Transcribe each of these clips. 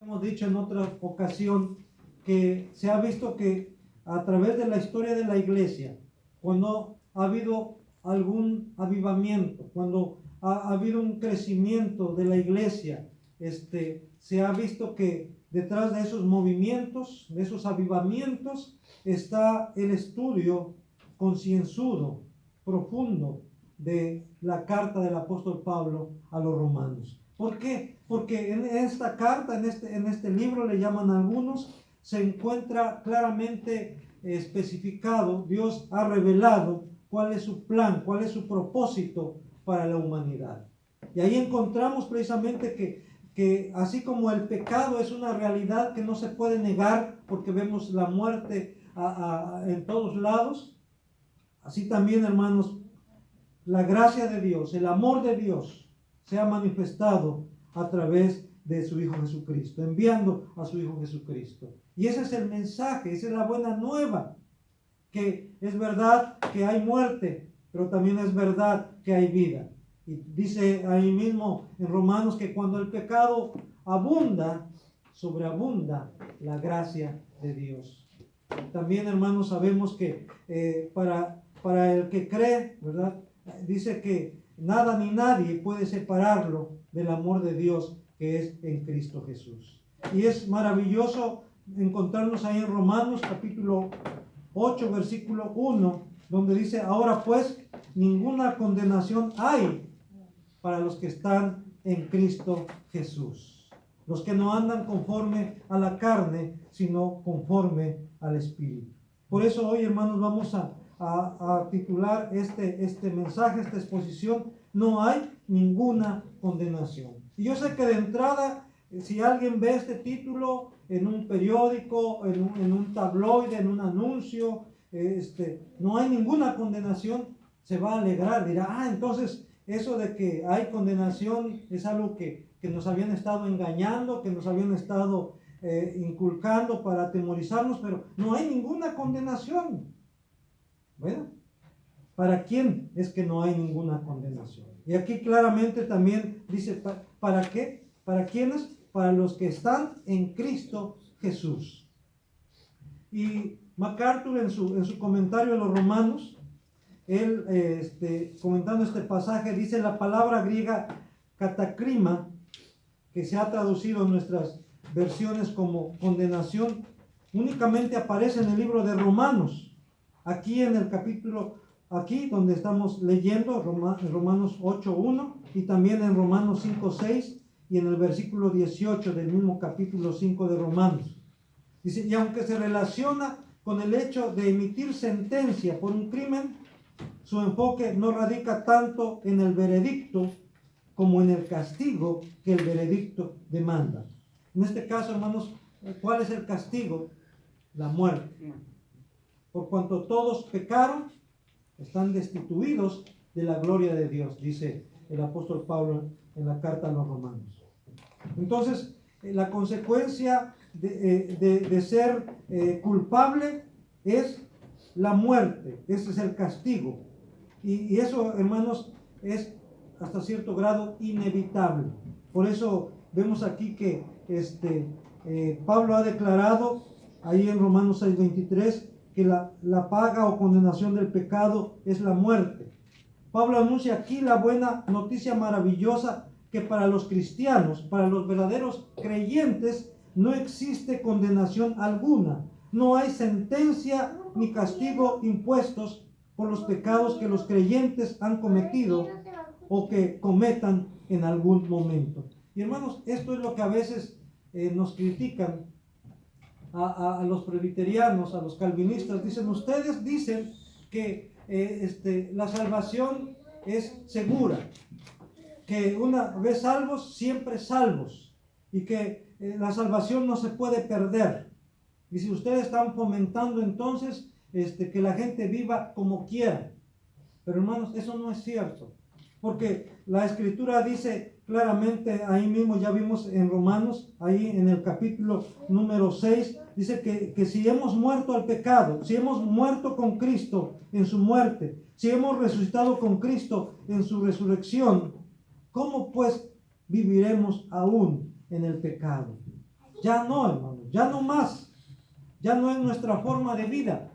Hemos dicho en otra ocasión que se ha visto que a través de la historia de la iglesia, cuando ha habido algún avivamiento, cuando ha habido un crecimiento de la iglesia, se ha visto que detrás de esos movimientos, de esos avivamientos, está el estudio concienzudo, profundo de la carta del apóstol Pablo a los romanos. ¿Por qué? Porque en esta carta, en este libro, le llaman a algunos, se encuentra claramente especificado, Dios ha revelado cuál es su plan, cuál es su propósito para la humanidad. Y ahí encontramos precisamente que así como el pecado es una realidad que no se puede negar porque vemos la muerte en todos lados, así también, hermanos, la gracia de Dios, el amor de Dios se ha manifestado a través de su Hijo Jesucristo, enviando a su Hijo Jesucristo. Y ese es el mensaje, esa es la buena nueva, que es verdad que hay muerte, pero también es verdad que hay vida. Y dice ahí mismo en Romanos que cuando el pecado abunda, sobreabunda la gracia de Dios. También, hermanos, sabemos que para el que cree, ¿verdad? Dice que nada ni nadie puede separarlo del amor de Dios que es en Cristo Jesús. Y es maravilloso encontrarnos ahí en Romanos capítulo 8, versículo 1, donde dice: ahora pues, ninguna condenación hay para los que están en Cristo Jesús, los que no andan conforme a la carne, sino conforme al Espíritu. Por eso hoy, hermanos, vamos a titular este mensaje, esta exposición: no hay ninguna condenación. Y yo sé que de entrada, si alguien ve este título en un periódico, en un tabloide, en un anuncio, no hay ninguna condenación, se va a alegrar, dirá: entonces eso de que hay condenación es algo que nos habían estado engañando, que nos habían estado inculcando para atemorizarnos, pero no hay ninguna condenación. Bueno, ¿para quién es que no hay ninguna condenación? Y aquí claramente también dice: ¿para qué? ¿Para quiénes? Para los que están en Cristo Jesús. Y MacArthur en su comentario a los Romanos, él comentando este pasaje, dice: la palabra griega katakrima, que se ha traducido en nuestras versiones como condenación, únicamente aparece en el libro de Romanos. Aquí en el capítulo, aquí donde estamos leyendo, Romanos 8:1, y también en Romanos 5:6, y en el versículo 18 del mismo capítulo 5 de Romanos. Dice: y aunque se relaciona con el hecho de emitir sentencia por un crimen, su enfoque no radica tanto en el veredicto como en el castigo que el veredicto demanda. En este caso, hermanos, ¿cuál es el castigo? La muerte. Por cuanto todos pecaron, están destituidos de la gloria de Dios, dice el apóstol Pablo en la carta a los Romanos. Entonces, la consecuencia de ser culpable es la muerte. Ese es el castigo. Y eso, hermanos, es hasta cierto grado inevitable. Por eso vemos aquí que Pablo ha declarado ahí en Romanos 6:23 que la paga o condenación del pecado es la muerte. Pablo anuncia aquí la buena noticia maravillosa que para los cristianos, para los verdaderos creyentes, no existe condenación alguna. No hay sentencia ni castigo impuestos por los pecados que los creyentes han cometido o que cometan en algún momento. Y hermanos, esto es lo que a veces nos critican a los presbiterianos, a los calvinistas. Dicen: ustedes dicen que la salvación es segura, que una vez salvos, siempre salvos, y que la salvación no se puede perder. Y si ustedes están fomentando entonces que la gente viva como quiera. Pero, hermanos, eso no es cierto, porque la Escritura dice claramente, ahí mismo ya vimos en Romanos, ahí en el capítulo número 6, dice que si hemos muerto al pecado, si hemos muerto con Cristo en su muerte, si hemos resucitado con Cristo en su resurrección, ¿cómo pues viviremos aún en el pecado? Ya no, hermanos, ya no más. Ya no es nuestra forma de vida.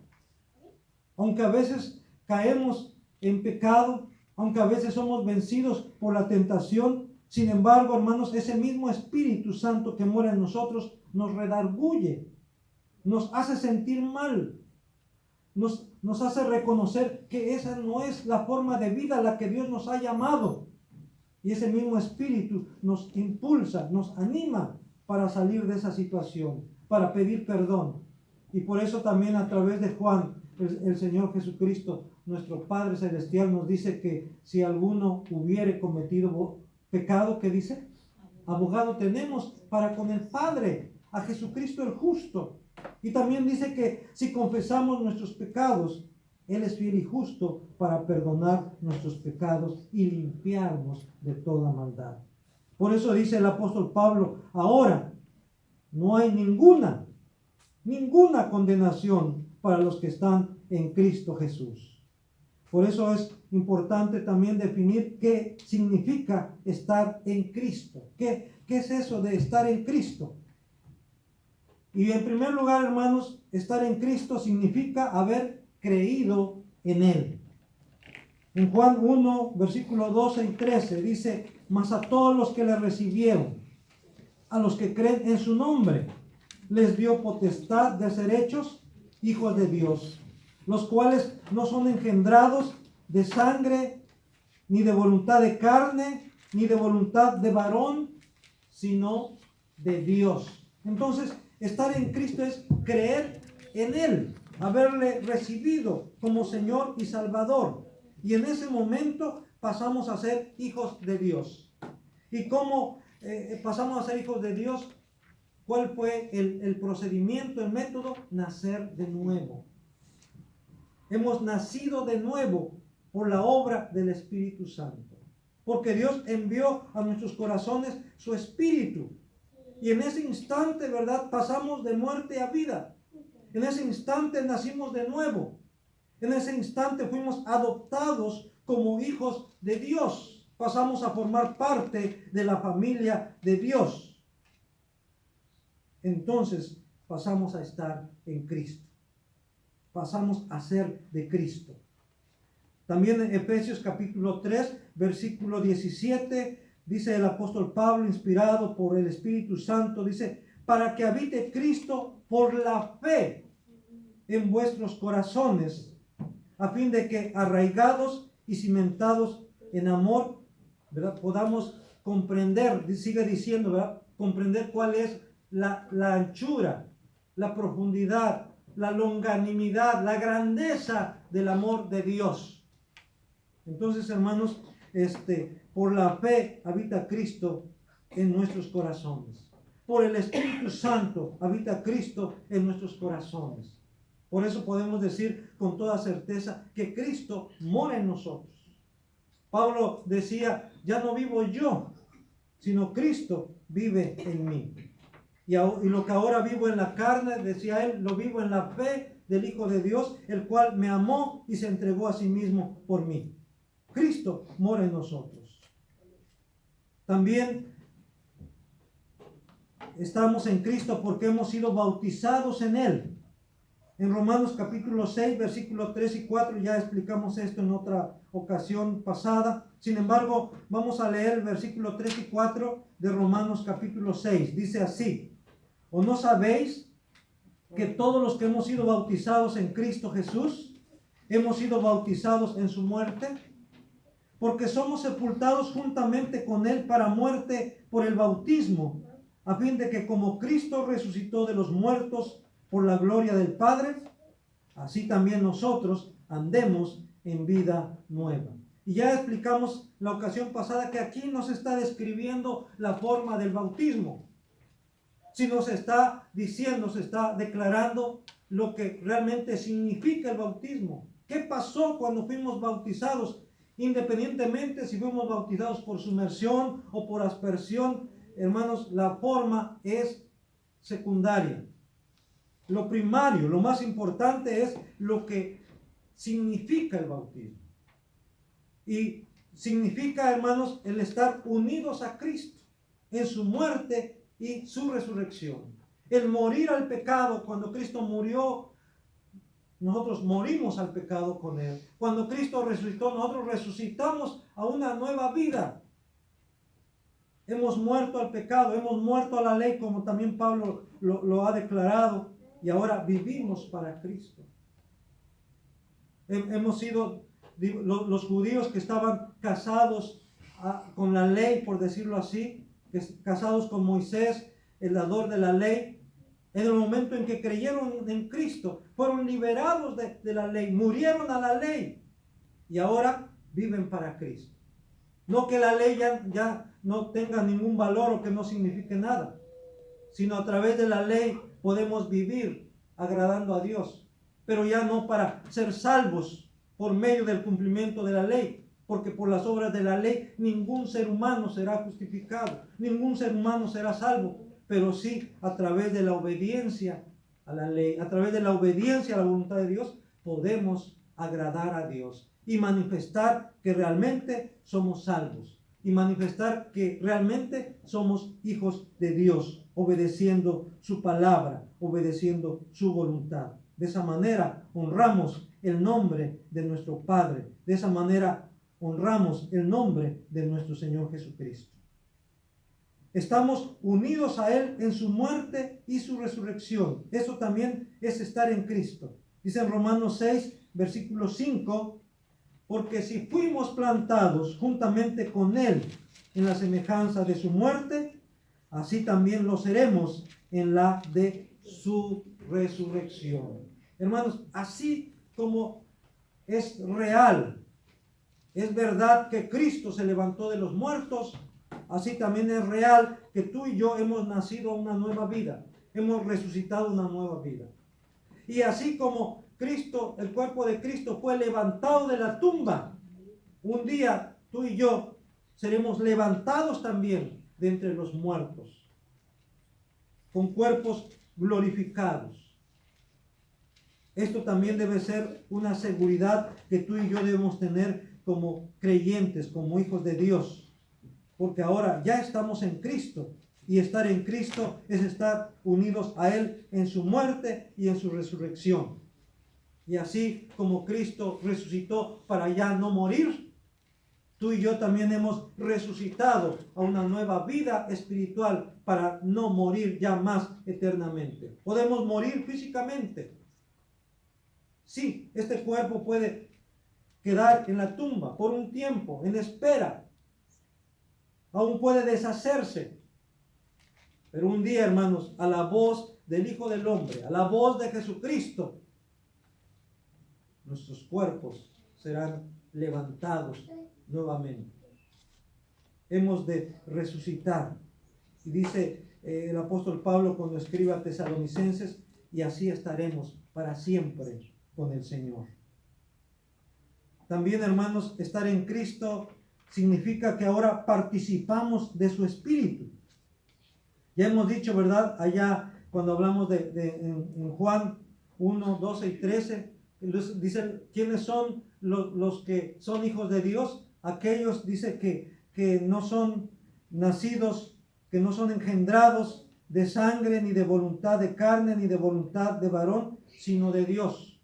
Aunque a veces caemos en pecado, aunque a veces somos vencidos por la tentación, sin embargo, hermanos, ese mismo Espíritu Santo que mora en nosotros nos redarguye, nos hace sentir mal, nos hace reconocer que esa no es la forma de vida a la que Dios nos ha llamado. Y ese mismo Espíritu nos impulsa, nos anima para salir de esa situación, para pedir perdón. Y por eso también a través de Juan, el Señor Jesucristo, nuestro Padre Celestial, nos dice que si alguno hubiere cometido pecado, ¿qué dice? Abogado tenemos para con el Padre, a Jesucristo el justo. Y también dice que si confesamos nuestros pecados, Él es fiel y justo para perdonar nuestros pecados y limpiarnos de toda maldad. Por eso dice el apóstol Pablo, ahora no hay ninguna condenación para los que están en Cristo Jesús. Por eso es importante también definir qué significa estar en Cristo. ¿Qué es eso de estar en Cristo? Y en primer lugar, hermanos, estar en Cristo significa haber creído en Él. En Juan 1, versículos 12 y 13 dice, mas a todos los que le recibieron, a los que creen en su nombre, les dio potestad de ser hechos hijos de Dios, los cuales no son engendrados de sangre, ni de voluntad de carne, ni de voluntad de varón, sino de Dios. Entonces, estar en Cristo es creer en Él, haberle recibido como Señor y Salvador. Y en ese momento pasamos a ser hijos de Dios. ¿Y cómo pasamos a ser hijos de Dios? ¿Cuál fue el procedimiento, el método? Nacer de nuevo. Hemos nacido de nuevo por la obra del Espíritu Santo. Porque Dios envió a nuestros corazones su Espíritu. Y en ese instante, ¿verdad? Pasamos de muerte a vida. En ese instante nacimos de nuevo. En ese instante fuimos adoptados como hijos de Dios. Pasamos a formar parte de la familia de Dios. Entonces pasamos a estar en Cristo. Pasamos a ser de Cristo. También en Efesios capítulo 3, versículo 17, dice el apóstol Pablo, inspirado por el Espíritu Santo, dice, para que habite Cristo por la fe en vuestros corazones, a fin de que arraigados y cimentados en amor, ¿verdad?, podamos comprender, sigue diciendo, ¿verdad?, comprender cuál es la anchura, la profundidad, la longanimidad, la grandeza del amor de Dios. Entonces, hermanos, por la fe habita Cristo en nuestros corazones. Por el Espíritu Santo habita Cristo en nuestros corazones. Por eso podemos decir con toda certeza que Cristo mora en nosotros. Pablo decía, ya no vivo yo, sino Cristo vive en mí. Y lo que ahora vivo en la carne, decía él, lo vivo en la fe del Hijo de Dios, el cual me amó y se entregó a sí mismo por mí. Cristo mora en nosotros. También estamos en Cristo porque hemos sido bautizados en Él. En Romanos capítulo 6, versículos 3 y 4, ya explicamos esto en otra ocasión pasada. Sin embargo, vamos a leer el versículo 3 y 4 de Romanos capítulo 6. Dice así, ¿o no sabéis que todos los que hemos sido bautizados en Cristo Jesús, hemos sido bautizados en su muerte? Porque somos sepultados juntamente con Él para muerte por el bautismo, a fin de que como Cristo resucitó de los muertos por la gloria del Padre, así también nosotros andemos en vida nueva. Y ya explicamos la ocasión pasada que aquí no se está describiendo la forma del bautismo, sino se está diciendo, se está declarando lo que realmente significa el bautismo. ¿Qué pasó cuando fuimos bautizados? Independientemente si fuimos bautizados por sumersión o por aspersión, hermanos, la forma es secundaria. Lo primario, lo más importante es lo que significa el bautismo. Y significa, hermanos, el estar unidos a Cristo en su muerte y su resurrección. El morir al pecado, cuando Cristo murió, nosotros morimos al pecado con Él. Cuando Cristo resucitó, nosotros resucitamos a una nueva vida. Hemos muerto al pecado, hemos muerto a la ley, como también Pablo lo ha declarado, y ahora vivimos para Cristo. Hemos sido los judíos que estaban casados con la ley, por decirlo así, casados con Moisés, el dador de la ley. En el momento en que creyeron en Cristo, fueron liberados de la ley, murieron a la ley y ahora viven para Cristo. No que la ley ya no tenga ningún valor o que no signifique nada, sino a través de la ley podemos vivir agradando a Dios, pero ya no para ser salvos por medio del cumplimiento de la ley, porque por las obras de la ley ningún ser humano será justificado, ningún ser humano será salvo, pero sí a través de la obediencia a la ley, a través de la obediencia a la voluntad de Dios, podemos agradar a Dios y manifestar que realmente somos salvos y manifestar que realmente somos hijos de Dios, obedeciendo su palabra, obedeciendo su voluntad. De esa manera honramos el nombre de nuestro Padre, de esa manera honramos el nombre de nuestro Señor Jesucristo. Estamos unidos a Él en su muerte y su resurrección. Eso también es estar en Cristo. Dice en Romanos 6, versículo 5, porque si fuimos plantados juntamente con Él en la semejanza de su muerte, así también lo seremos en la de su resurrección. Hermanos, así como es real, es verdad que Cristo se levantó de los muertos, así también es real que tú y yo hemos nacido a una nueva vida, hemos resucitado una nueva vida. Y así como Cristo, el cuerpo de Cristo fue levantado de la tumba, un día tú y yo seremos levantados también de entre los muertos, con cuerpos glorificados. Esto también debe ser una seguridad que tú y yo debemos tener como creyentes, como hijos de Dios, porque ahora ya estamos en Cristo, y estar en Cristo es estar unidos a Él en su muerte y en su resurrección. Y así como Cristo resucitó para ya no morir, tú y yo también hemos resucitado a una nueva vida espiritual para no morir ya más eternamente. Podemos morir físicamente. Sí, este cuerpo puede quedar en la tumba por un tiempo, en espera. Aún puede deshacerse. Pero un día, hermanos, a la voz del Hijo del Hombre, a la voz de Jesucristo, nuestros cuerpos serán levantados nuevamente. Hemos de resucitar. Y dice el apóstol Pablo cuando escribe a Tesalonicenses, y así estaremos para siempre con el Señor. También, hermanos, estar en Cristo significa que ahora participamos de su Espíritu. Ya hemos dicho, ¿verdad? Allá cuando hablamos en Juan 1, 12 y 13, dice, ¿quiénes son los que son hijos de Dios? Aquellos, dice, que no son nacidos, que no son engendrados de sangre, ni de voluntad de carne, ni de voluntad de varón, sino de Dios.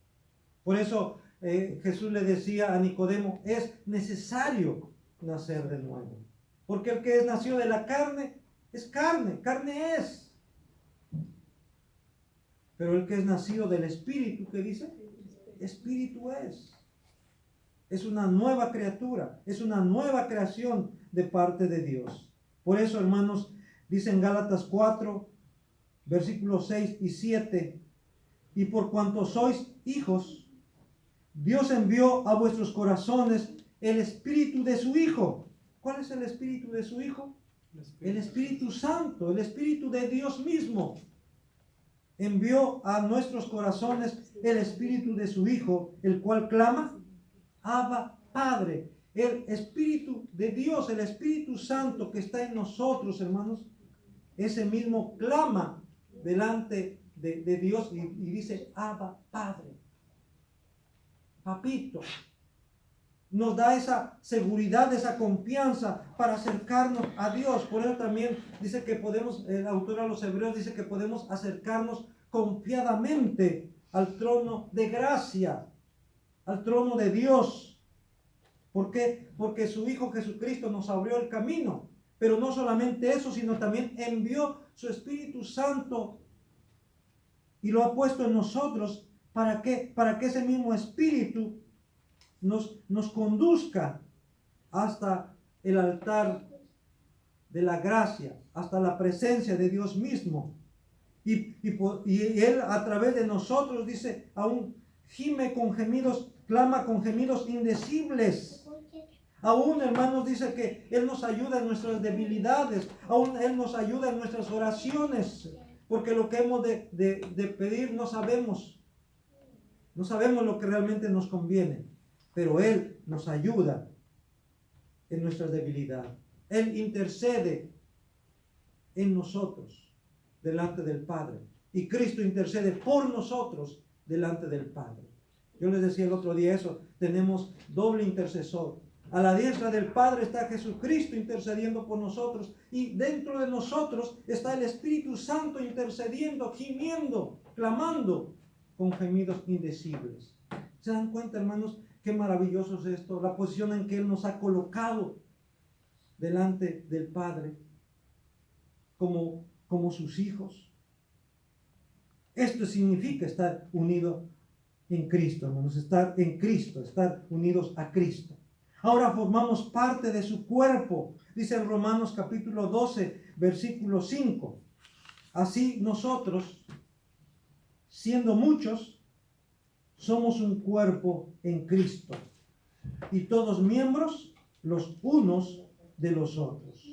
Por eso Jesús le decía a Nicodemo, es necesario nacer de nuevo. Porque el que es nacido de la carne, es carne, carne es. Pero el que es nacido del Espíritu, ¿qué dice? Espíritu es. Es una nueva criatura, es una nueva creación de parte de Dios. Por eso, hermanos, dice en Gálatas 4, versículos 6 y 7, y por cuanto sois hijos, Dios envió a vuestros corazones el Espíritu de su Hijo. ¿Cuál es el Espíritu de su Hijo? El Espíritu Santo, el Espíritu de Dios mismo. Envió a nuestros corazones el Espíritu de su Hijo, el cual clama, Abba, Padre. El Espíritu de Dios, el Espíritu Santo que está en nosotros, hermanos, ese mismo clama delante de Dios y dice, Abba, Padre. Papito. nos da esa seguridad, esa confianza para acercarnos a Dios. Por eso también dice que podemos, el autor a los Hebreos dice que podemos acercarnos confiadamente al trono de gracia, al trono de Dios. ¿Por qué? Porque su Hijo Jesucristo nos abrió el camino. Pero no solamente eso, sino también envió su Espíritu Santo y lo ha puesto en nosotros. ¿Para qué? Para que ese mismo Espíritu nos conduzca hasta el altar de la gracia, hasta la presencia de Dios mismo. Y Él a través de nosotros, dice, aún gime con gemidos, clama con gemidos indecibles. Aún, hermanos, dice que Él nos ayuda en nuestras debilidades. Aún Él nos ayuda en nuestras oraciones. Porque lo que hemos de pedir no sabemos. No sabemos lo que realmente nos conviene. Pero Él nos ayuda en nuestras debilidades. Él intercede en nosotros delante del Padre. Y Cristo intercede por nosotros delante del Padre. Yo les decía el otro día eso. Tenemos doble intercesor. A la diestra del Padre está Jesucristo intercediendo por nosotros. Y dentro de nosotros está el Espíritu Santo intercediendo, gimiendo, clamando con gemidos indecibles. ¿Se dan cuenta, hermanos? Qué maravilloso es esto. La posición en que Él nos ha colocado delante del Padre como sus hijos. Esto significa estar unido en Cristo, hermanos. Estar en Cristo, estar unidos a Cristo. Ahora formamos parte de su cuerpo. Dice en Romanos capítulo 12, versículo 5. Así nosotros, siendo muchos, somos un cuerpo en Cristo. Y todos miembros los unos de los otros.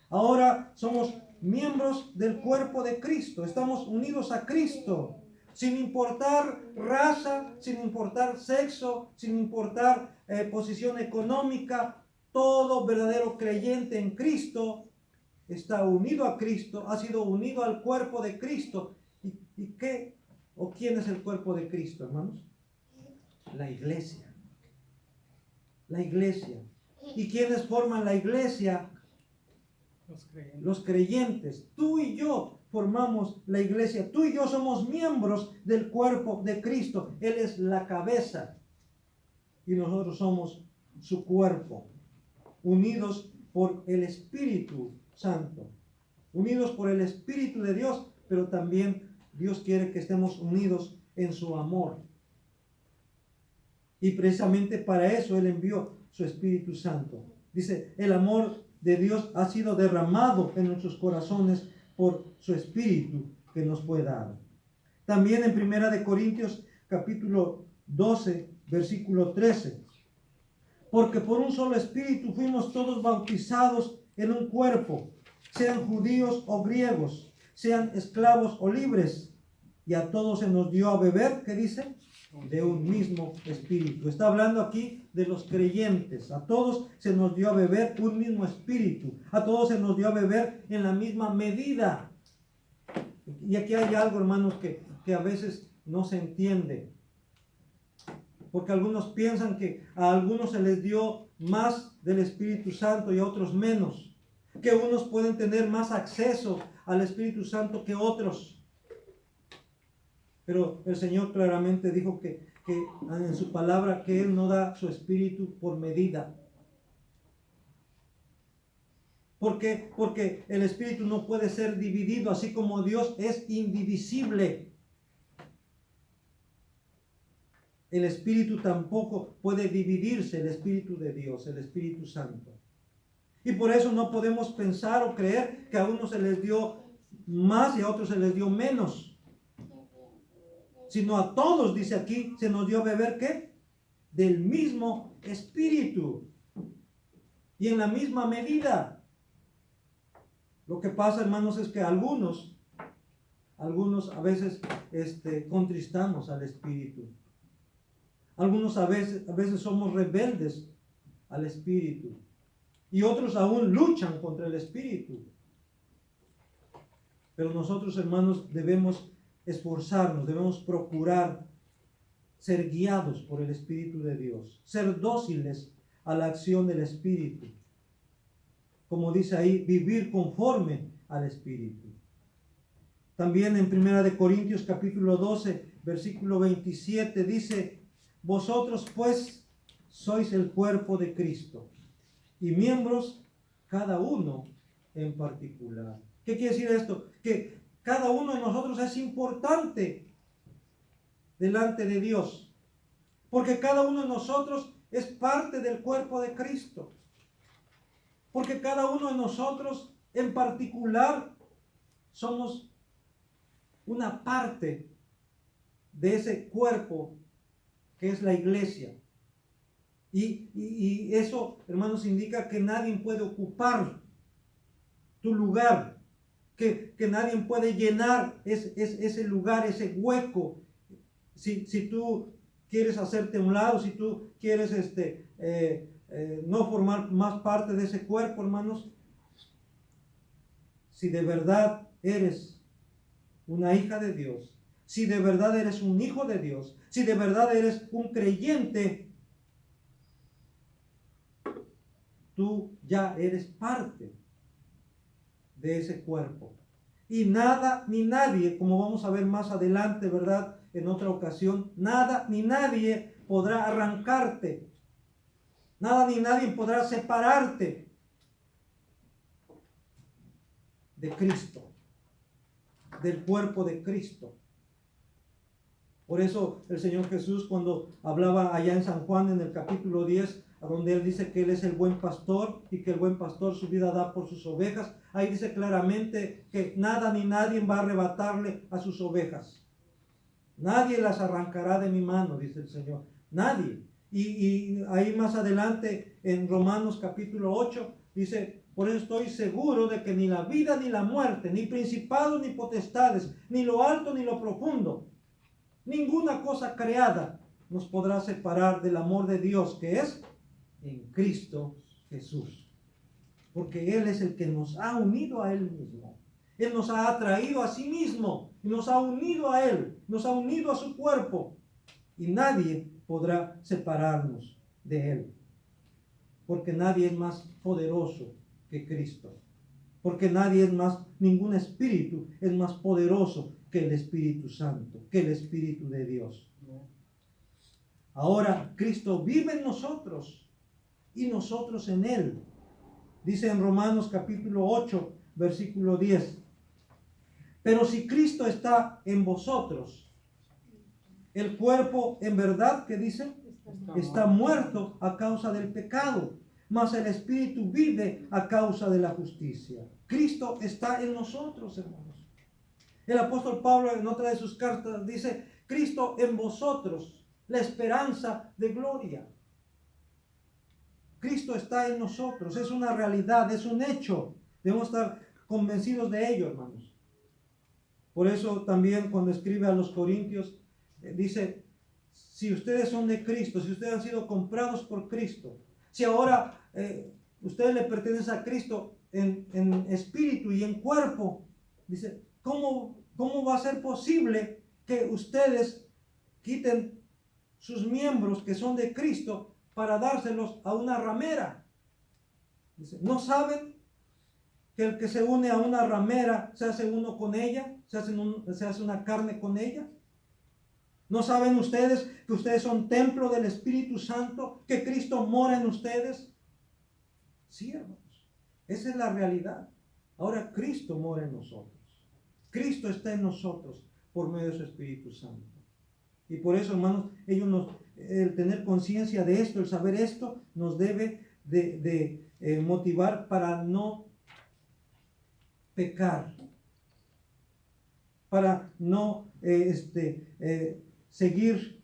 Ahora somos miembros del cuerpo de Cristo. Estamos unidos a Cristo. Sin importar raza, sin importar sexo, sin importar posición económica, todo verdadero creyente en Cristo está unido a Cristo, ha sido unido al cuerpo de Cristo. ¿Y qué? ¿O quién es el cuerpo de Cristo, hermanos? La iglesia. La iglesia. ¿Y quiénes forman la iglesia? Los creyentes. Tú y yo formamos la iglesia. Tú y yo somos miembros del cuerpo de Cristo. Él es la cabeza. Y nosotros somos su cuerpo. Unidos por el Espíritu Santo. Unidos por el Espíritu de Dios. Pero también Dios quiere que estemos unidos en su amor. Y precisamente para eso Él envió su Espíritu Santo. Dice, el amor de Dios ha sido derramado en nuestros corazones por su Espíritu que nos fue dado. También en 1 Corintios capítulo 12, versículo 13. Porque por un solo Espíritu fuimos todos bautizados en un cuerpo, sean judíos o griegos, sean esclavos o libres, y a todos se nos dio a beber, ¿qué dice? De un mismo espíritu. Está hablando aquí de los creyentes. A todos se nos dio a beber un mismo espíritu. A todos se nos dio a beber en la misma medida. Y aquí hay algo, hermanos, que a veces no se entiende. Porque algunos piensan que a algunos se les dio más del Espíritu Santo y a otros menos. Que unos pueden tener más acceso al Espíritu Santo que otros. Pero el Señor claramente dijo que en su palabra que Él no da su Espíritu por medida. ¿Por qué? Porque el Espíritu no puede ser dividido, así como Dios es indivisible. El Espíritu tampoco puede dividirse, el Espíritu de Dios, el Espíritu Santo. Y por eso no podemos pensar o creer que a unos se les dio más y a otros se les dio menos. Sino a todos, dice aquí, se nos dio a beber, ¿qué? Del mismo Espíritu. Y en la misma medida. Lo que pasa, hermanos, es que algunos a veces contristamos al Espíritu. Algunos a veces somos rebeldes al Espíritu. Y otros aún luchan contra el Espíritu. Pero nosotros, hermanos, debemos esforzarnos, debemos procurar ser guiados por el Espíritu de Dios, ser dóciles a la acción del Espíritu. Como dice ahí, vivir conforme al Espíritu. También en 1 Corintios capítulo 12, versículo 27 dice, vosotros pues sois el cuerpo de Cristo y miembros cada uno en particular. ¿Qué quiere decir esto? Que cada uno de nosotros es importante delante de Dios, porque cada uno de nosotros es parte del cuerpo de Cristo, porque cada uno de nosotros en particular somos una parte de ese cuerpo que es la iglesia. Y eso, hermanos, indica que nadie puede ocupar tu lugar, que nadie puede llenar ese lugar, ese hueco. Si tú quieres hacerte a un lado, si tú quieres no formar más parte de ese cuerpo, hermanos, si de verdad eres una hija de Dios, si de verdad eres un hijo de Dios, si de verdad eres un creyente, tú ya eres parte de ese cuerpo. Y nada ni nadie, como vamos a ver más adelante, ¿verdad? En otra ocasión, nada ni nadie podrá arrancarte. Nada ni nadie podrá separarte de Cristo, del cuerpo de Cristo. Por eso el Señor Jesús, cuando hablaba allá en San Juan en el capítulo 10, a donde Él dice que Él es el buen pastor y que el buen pastor su vida da por sus ovejas, ahí dice claramente que nada ni nadie va a arrebatarle a sus ovejas. Nadie las arrancará de mi mano, dice el Señor. Nadie. Y ahí más adelante en Romanos capítulo 8 dice, por eso estoy seguro de que ni la vida ni la muerte, ni principados ni potestades, ni lo alto ni lo profundo, ninguna cosa creada nos podrá separar del amor de Dios que es en Cristo Jesús. Porque Él es el que nos ha unido a Él mismo. Él nos ha atraído a sí mismo y nos ha unido a Él, nos ha unido a su cuerpo. Y nadie podrá separarnos de Él. Porque nadie es más poderoso que Cristo. Porque nadie es más, ningún espíritu es más poderoso que el Espíritu Santo, que el Espíritu de Dios. Ahora Cristo vive en nosotros y nosotros en Él. Dice en Romanos capítulo 8, versículo 10. Pero si Cristo está en vosotros, el cuerpo en verdad, ¿qué dice? Está muerto a causa del pecado, mas el Espíritu vive a causa de la justicia. Cristo está en nosotros, hermanos. El apóstol Pablo en otra de sus cartas dice, Cristo en vosotros, la esperanza de gloria. Cristo está en nosotros, es una realidad, es un hecho. Debemos estar convencidos de ello, hermanos. Por eso también cuando escribe a los Corintios, dice, si ustedes son de Cristo, si ustedes han sido comprados por Cristo, si ahora ustedes le pertenecen a Cristo en espíritu y en cuerpo, dice, ¿cómo va a ser posible que ustedes quiten sus miembros que son de Cristo para dárselos a una ramera? Dice, ¿no saben que el que se une a una ramera se hace uno con ella? Se hace una carne con ella. ¿No saben ustedes que ustedes son templo del Espíritu Santo, que Cristo mora en ustedes? Sí, hermanos, esa es la realidad. Ahora Cristo mora en nosotros. Cristo está en nosotros por medio de su Espíritu Santo. Y por eso, hermanos, el tener conciencia de esto, el saber esto, nos debe de motivar para no pecar, para no seguir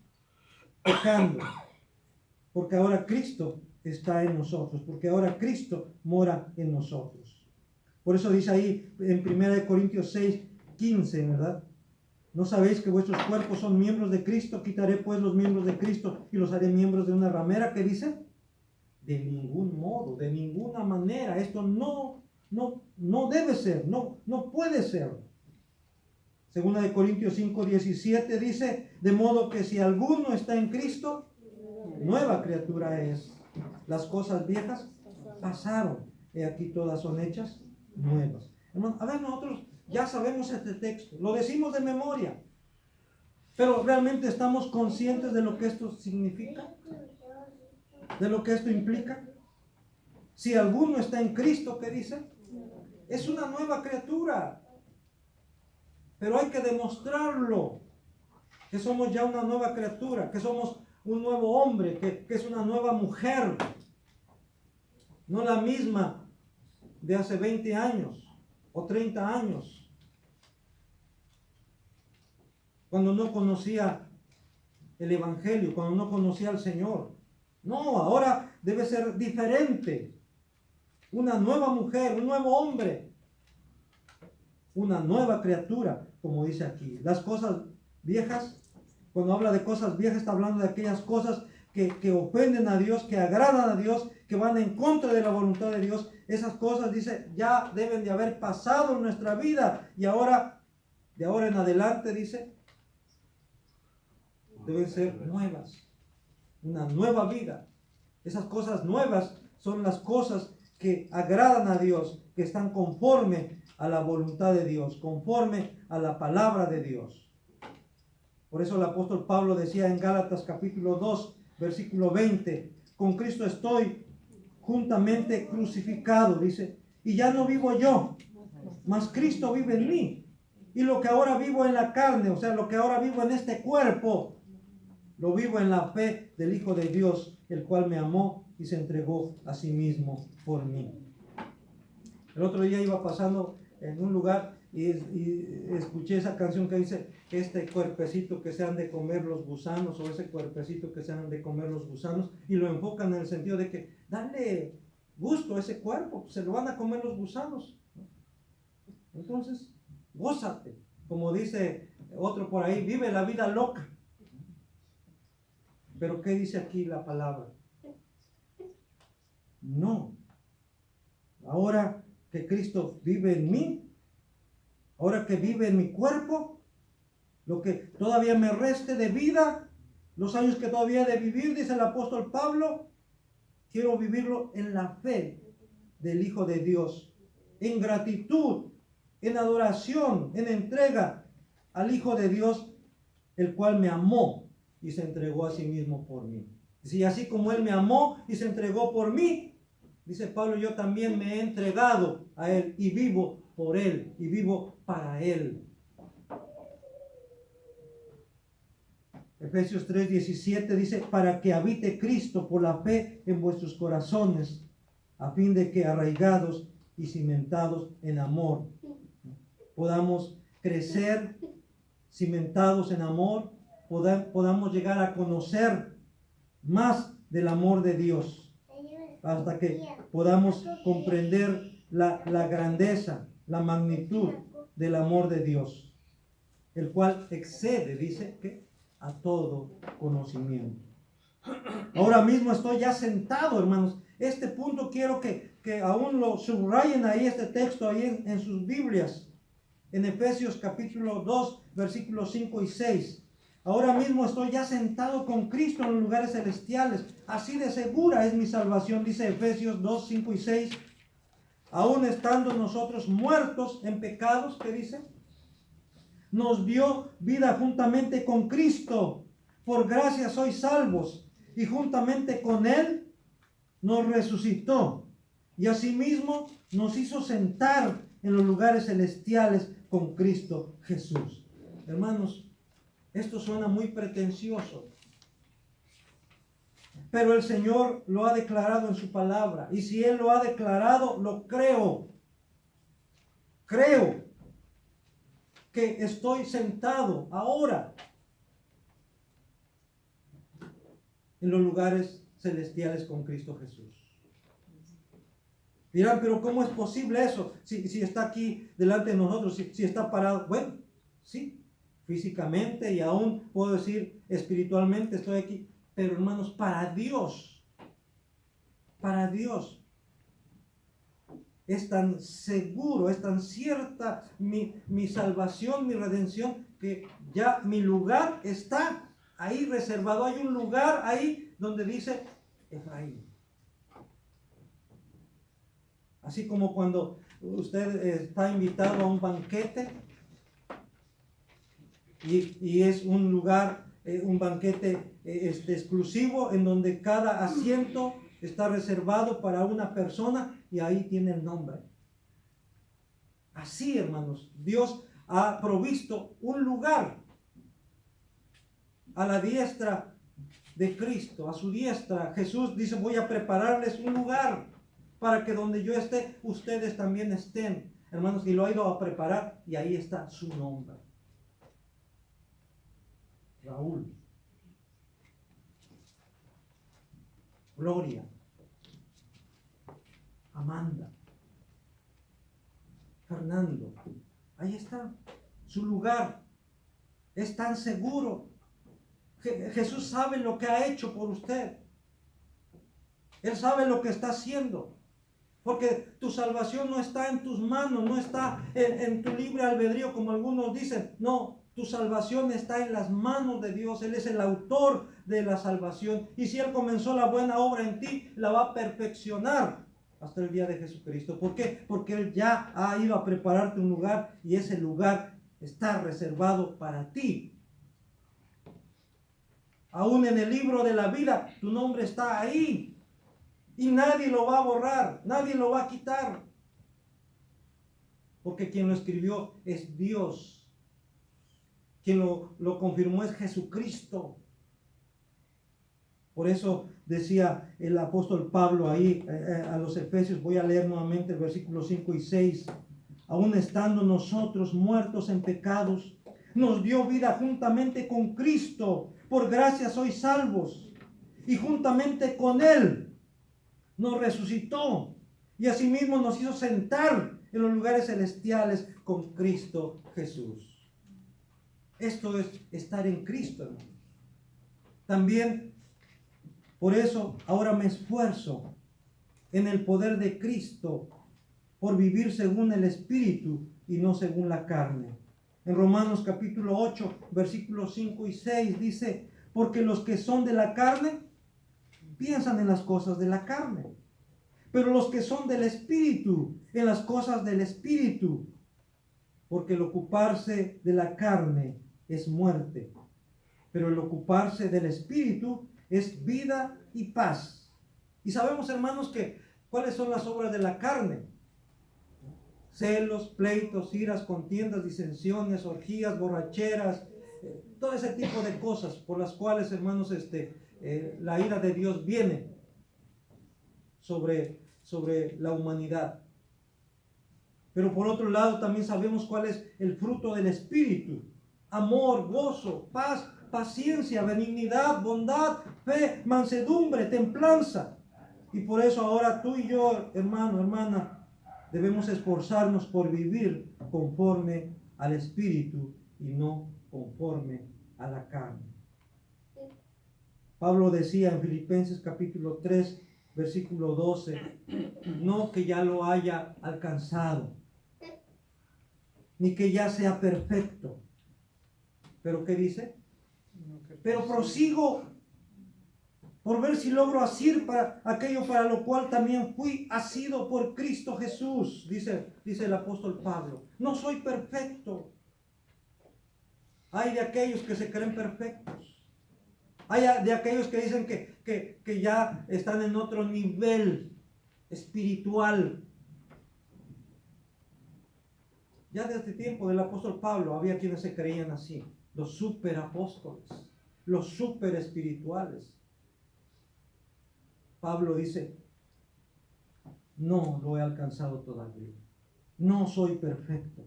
pecando, porque ahora Cristo está en nosotros, porque ahora Cristo mora en nosotros. Por eso dice ahí en 1 Corintios 6, 15, ¿verdad? ¿No sabéis que vuestros cuerpos son miembros de Cristo? Quitaré pues los miembros de Cristo y los haré miembros de una ramera. ¿Qué dice? De ningún modo, de ninguna manera. Esto no debe ser, no puede ser. Segunda de Corintios 5, 17 dice, de modo que si alguno está en Cristo, nueva criatura es. las cosas viejas pasaron, y aquí todas son hechas nuevas. Hermano, a ver, nosotros ya sabemos este texto, lo decimos de memoria, pero realmente estamos conscientes de lo que esto significa, de lo que esto implica. Si alguno está en Cristo, ¿qué dice? Es una nueva criatura, pero hay que demostrarlo, que somos ya una nueva criatura, que somos un nuevo hombre, que es una nueva mujer, no la misma de hace 20 años o 30 años, cuando no conocía el Evangelio, cuando no conocía al Señor. No, ahora debe ser diferente. Una nueva mujer, un nuevo hombre, una nueva criatura, como dice aquí. Las cosas viejas, cuando habla de cosas viejas, está hablando de aquellas cosas que ofenden a Dios, que agradan a Dios, que van en contra de la voluntad de Dios. Esas cosas, dice, ya deben de haber pasado en nuestra vida, y ahora, de ahora en adelante, dice, deben ser nuevas, una nueva vida. Esas cosas nuevas son las cosas que agradan a Dios, que están conforme a la voluntad de Dios, conforme a la palabra de Dios. Por eso el apóstol Pablo decía en Gálatas capítulo 2, versículo 20, con Cristo estoy juntamente crucificado, dice, y ya no vivo yo, mas Cristo vive en mí. Y lo que ahora vivo en la carne, o sea, lo que ahora vivo en este cuerpo, lo vivo en la fe del Hijo de Dios, el cual me amó y se entregó a sí mismo por mí. El otro día iba pasando en un lugar y escuché esa canción que dice, este cuerpecito que se han de comer los gusanos, o ese cuerpecito que se han de comer los gusanos, y lo enfocan en el sentido de que dale gusto a ese cuerpo, se lo van a comer los gusanos. Entonces, gózate, como dice otro por ahí, vive la vida loca. Pero ¿qué dice aquí la palabra? No. Ahora que Cristo vive en mí, ahora que vive en mi cuerpo, lo que todavía me reste de vida, los años que todavía he de vivir, dice el apóstol Pablo, quiero vivirlo en la fe del Hijo de Dios, en gratitud, en adoración, en entrega al Hijo de Dios, el cual me amó y se entregó a sí mismo por mí. Y así como Él me amó y se entregó por mí, dice Pablo, yo también me he entregado a Él y vivo por Él y vivo para Él. Efesios 3:17 dice, para que habite Cristo por la fe en vuestros corazones, a fin de que arraigados y cimentados en amor, podamos crecer cimentados en amor, podamos llegar a conocer más del amor de Dios, hasta que podamos comprender la grandeza, la magnitud del amor de Dios, el cual excede, dice, que a todo conocimiento. Ahora mismo estoy ya sentado, hermanos. Este punto quiero que aún lo subrayen ahí, este texto ahí en sus Biblias, en Efesios capítulo 2, versículos 5 y 6. Ahora mismo estoy ya sentado con Cristo en los lugares celestiales. Así de segura es mi salvación, dice Efesios 2, 5 y 6. Aún estando nosotros muertos en pecados, ¿qué dice? Nos dio vida juntamente con Cristo. Por gracia sois salvos. Y juntamente con Él nos resucitó. Y asimismo nos hizo sentar en los lugares celestiales con Cristo Jesús. Hermanos, esto suena muy pretencioso, pero el Señor lo ha declarado en su palabra, y si Él lo ha declarado, lo creo. Creo que estoy sentado ahora en los lugares celestiales con Cristo Jesús. Dirán, pero ¿cómo es posible eso? Si está aquí delante de nosotros, si está parado. Bueno, sí, físicamente y aún puedo decir espiritualmente estoy aquí. Pero hermanos, para Dios es tan seguro, es tan cierta mi salvación, mi redención, que ya mi lugar está ahí reservado. Hay un lugar ahí donde dice Efraín. Así como cuando usted está invitado a un banquete y es un lugar, un banquete exclusivo en donde cada asiento está reservado para una persona y ahí tiene el nombre. Así, hermanos, Dios ha provisto un lugar a la diestra de Cristo, a su diestra. Jesús dice, voy a prepararles un lugar para que donde yo esté, ustedes también estén. Hermanos, y lo ha ido a preparar y ahí está su nombre. Raúl. Gloria. Amanda. Fernando. Ahí está su lugar. Es tan seguro. Jesús sabe lo que ha hecho por usted. Él sabe lo que está haciendo. Porque tu salvación no está en tus manos, no está en tu libre albedrío, como algunos dicen. No, tu salvación está en las manos de Dios. Él es el autor de la salvación. Y si Él comenzó la buena obra en ti, la va a perfeccionar hasta el día de Jesucristo. ¿Por qué? Porque Él ya ha ido a prepararte un lugar y ese lugar está reservado para ti. Aún en el libro de la vida, tu nombre está ahí. Y nadie lo va a borrar, nadie lo va a quitar. Porque quien lo escribió es Dios. Quien lo confirmó es Jesucristo. Por eso decía el apóstol Pablo ahí a los Efesios, voy a leer nuevamente el versículo 5 y 6. Aún estando nosotros muertos en pecados, nos dio vida juntamente con Cristo. Por gracia sois salvos. Y juntamente con Él nos resucitó. Y asimismo nos hizo sentar en los lugares celestiales con Cristo Jesús. Esto es estar en Cristo, hermanos. También, por eso, ahora me esfuerzo en el poder de Cristo por vivir según el Espíritu y no según la carne. En Romanos capítulo 8, versículos 5 y 6 dice, porque los que son de la carne piensan en las cosas de la carne, pero los que son del Espíritu, en las cosas del Espíritu, porque el ocuparse de la carne es muerte, pero el ocuparse del Espíritu es vida y paz. Y sabemos, hermanos, que cuáles son las obras de la carne: celos, pleitos, iras, contiendas, disensiones, orgías, borracheras, todo ese tipo de cosas por las cuales, hermanos, la ira de Dios viene sobre la humanidad. Pero por otro lado también sabemos cuál es el fruto del Espíritu: amor, gozo, paz, paciencia, benignidad, bondad, fe, mansedumbre, templanza. Y por eso ahora tú y yo, hermano, hermana, debemos esforzarnos por vivir conforme al Espíritu y no conforme a la carne. Pablo decía en Filipenses capítulo 3, versículo 12, no que ya lo haya alcanzado, ni que ya sea perfecto. ¿Pero qué dice? Pero prosigo por ver si logro asir para aquello para lo cual también fui asido por Cristo Jesús, dice el apóstol Pablo. No soy perfecto. Hay de aquellos que se creen perfectos. Hay de aquellos que dicen que ya están en otro nivel espiritual. Ya desde el tiempo del apóstol Pablo había quienes se creían así, los superapóstoles, los super espirituales. Pablo dice, no lo he alcanzado todavía, no soy perfecto,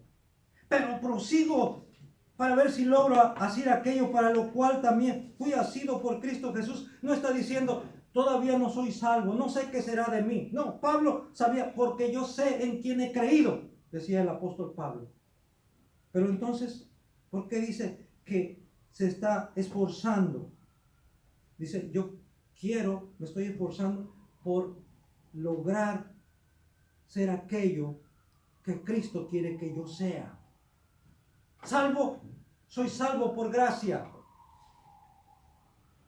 pero prosigo para ver si logro hacer aquello para lo cual también fui asido por Cristo Jesús. No está diciendo, todavía no soy salvo, no sé qué será de mí. No, Pablo sabía, porque yo sé en quién he creído, decía el apóstol Pablo. Pero entonces, ¿por qué dice que se está esforzando? Dice, me estoy esforzando por lograr ser aquello que Cristo quiere que yo sea. Soy salvo por gracia.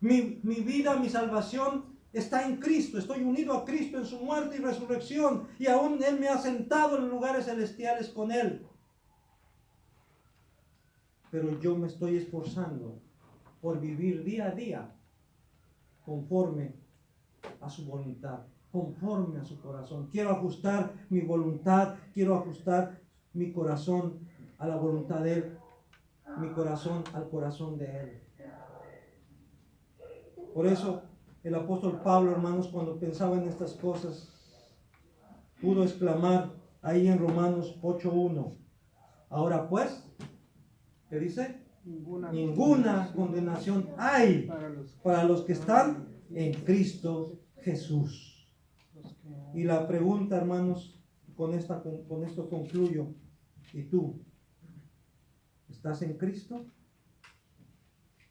Mi vida, mi salvación está en Cristo, estoy unido a Cristo en su muerte y resurrección, y aún Él me ha sentado en lugares celestiales con Él. Pero yo me estoy esforzando por vivir día a día conforme a su voluntad, conforme a su corazón. Quiero ajustar mi voluntad, quiero ajustar mi corazón a la voluntad de Él, mi corazón al corazón de Él. Por eso el apóstol Pablo, hermanos, cuando pensaba en estas cosas, pudo exclamar ahí en Romanos 8:1. Ahora pues, ¿qué dice? Ninguna condenación hay para los que están en Cristo Jesús. Y la pregunta, hermanos, con esto concluyo. ¿Y tú? ¿Estás en Cristo?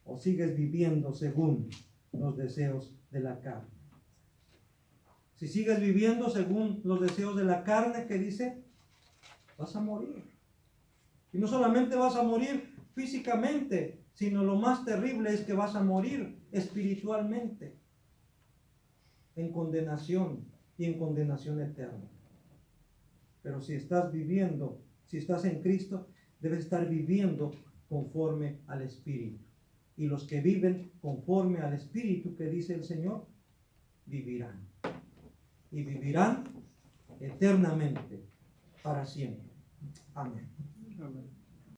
¿O sigues viviendo según los deseos de la carne? Si sigues viviendo según los deseos de la carne, ¿qué dice? Vas a morir. Y no solamente vas a morir físicamente, sino lo más terrible es que vas a morir espiritualmente, en condenación y en condenación eterna. Pero si estás viviendo, si estás en Cristo, debes estar viviendo conforme al Espíritu. Y los que viven conforme al Espíritu que dice el Señor, vivirán. Y vivirán eternamente, para siempre. Amén. Amén.